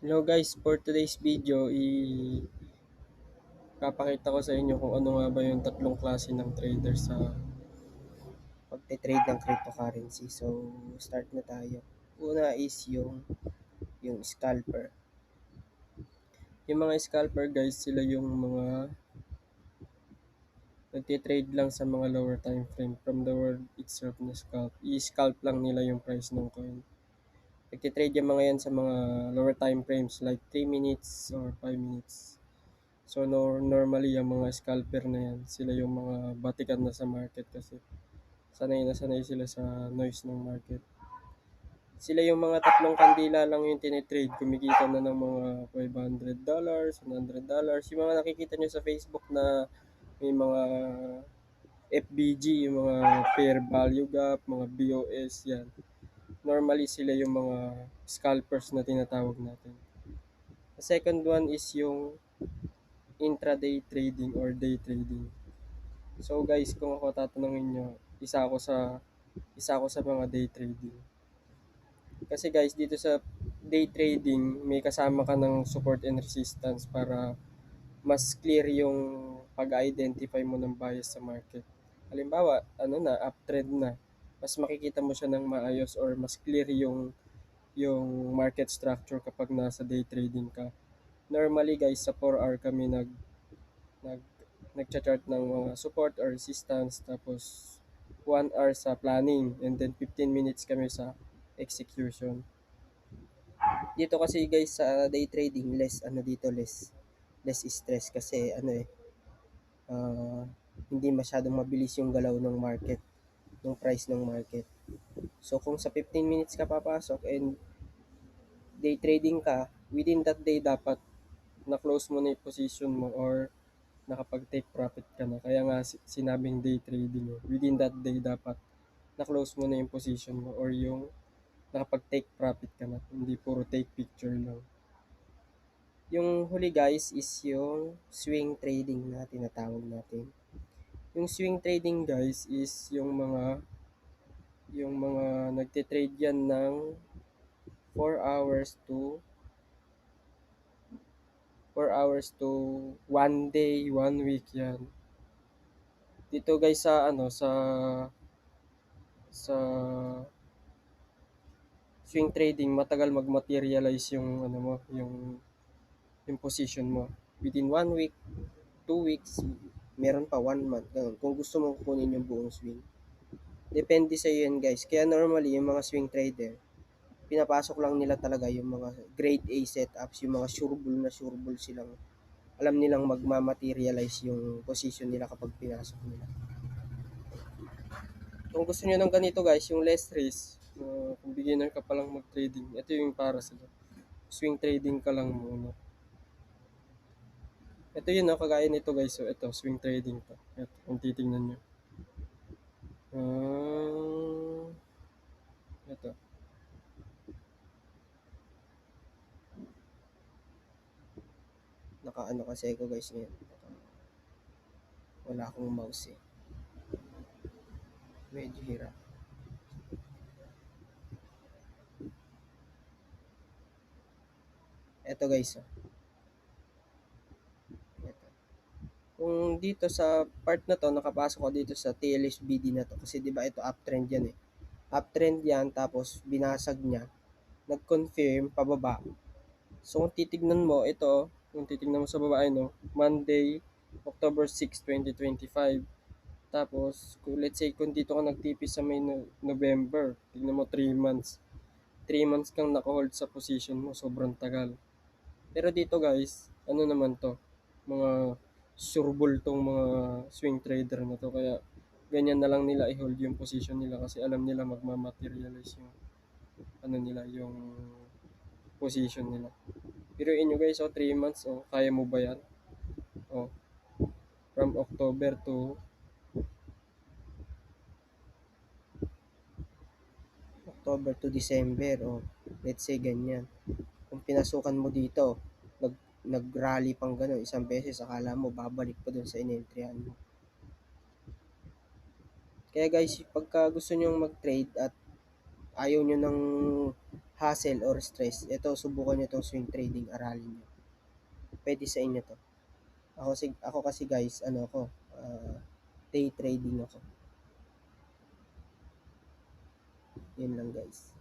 Hello guys, for today's video, papakita ko sa inyo kung ano nga ba yung tatlong klase ng trader sa pagte-trade ng cryptocurrency. So, start na tayo. Una is yung scalper. Yung mga scalper guys, sila yung mga nagte-trade lang sa mga lower time frame from the word itself na scalp. I-scalp lang nila yung price ng coin. Nagte-trade yung mga yan sa mga lower time frames like 3 minutes or 5 minutes. So normally yung mga scalper na yan, sila yung mga batikan na sa market kasi sanay na sanay sila sa noise ng market. Sila yung mga tatlong kandila lang yung tinitrade, kumikita na ng mga $500, $100. Yung mga nakikita nyo sa Facebook na may mga FBG, yung mga fair value gap, mga BOS, yan. Normally sila yung mga scalpers na tinatawag natin. The second one is yung intraday trading or day trading. So guys, kung ako tatanungin nyo, isa ako sa mga day trading. Kasi guys, dito sa day trading, may kasama ka ng support and resistance para mas clear yung pag-identify mo ng bias sa market. Halimbawa, uptrend na, mas makikita mo siya ng maayos or mas clear yung market structure kapag nasa day trading ka. Normally guys, sa 4 hour kami nag nagcha-chart ng mga support or resistance, tapos 1 hour sa planning, and then 15 minutes kami sa execution. Dito kasi guys sa day trading, less stress kasi ah, hindi masyadong mabilis yung galaw ng market, ng price ng market. So kung sa 15 minutes ka papasok and day trading ka, within that day dapat na-close mo na yung position mo or nakapag-take profit ka na. Kaya nga sinabing day trading, within that day dapat na-close mo na yung position mo or yung nakapag-take profit ka na, hindi puro take picture lang. Yung huli guys is yung swing trading na tinatawag natin. Yung swing trading guys is yung mga nagte-trade yan ng 4 hours to 1 day, 1 week yan. Dito guys sa swing trading, matagal mag-materialize yung yung position mo. Within 1 week, 2 weeks, meron pa 1 month. Ganun. Kung gusto mong kunin yung buong swing. Depende sa iyo yan guys. Kaya normally yung mga swing trader, pinapasok lang nila talaga yung mga grade A setups, yung mga sureball silang alam nilang magmamaterialize yung position nila kapag pinasok nila. Kung gusto niyo ng ganito guys, yung less risk, kung beginner ka pa lang mag-trading, ito yung para sa swing trading ka lang muna. Ito yun, kagaya nito guys. So, ito, swing trading to. Ito, kung titingnan nyo. Ito. Nakaano kasi ako guys ngayon. Wala akong mouse eh. Medyo hirap. Ito guys. Ito. Kung dito sa part na to, nakapasok ko dito sa TLSBD na to. Kasi diba ito uptrend yan eh. Uptrend yan, tapos binasag niya. Nag-confirm, pababa. So kung titignan mo, kung titignan mo sa baba, Monday, October 6, 2025. Tapos, let's say, kung dito ka nagtipis sa may November, tignan mo 3 months. 3 months kang naka-hold sa position mo, sobrang tagal. Pero dito guys, ano naman to, mga surbol tong mga swing trader na to. Kaya, ganyan na lang nila i-hold yung position nila kasi alam nila magmamaterialize yung, yung position nila. Pero inyo guys, 3 months, kaya mo ba yan? From October to December, let's say ganyan. Kung pinasukan mo dito, nag-rally pang gano'n, isang beses, akala mo babalik pa dun sa in-entryhan mo. Kaya guys, pagka gusto nyo mag-trade at ayaw nyo ng hassle or stress, ito, subukan nyo itong swing trading, aralin nyo. Pwede sa inyo to. Ako kasi guys, ano ako, day trading ako. Yun lang guys.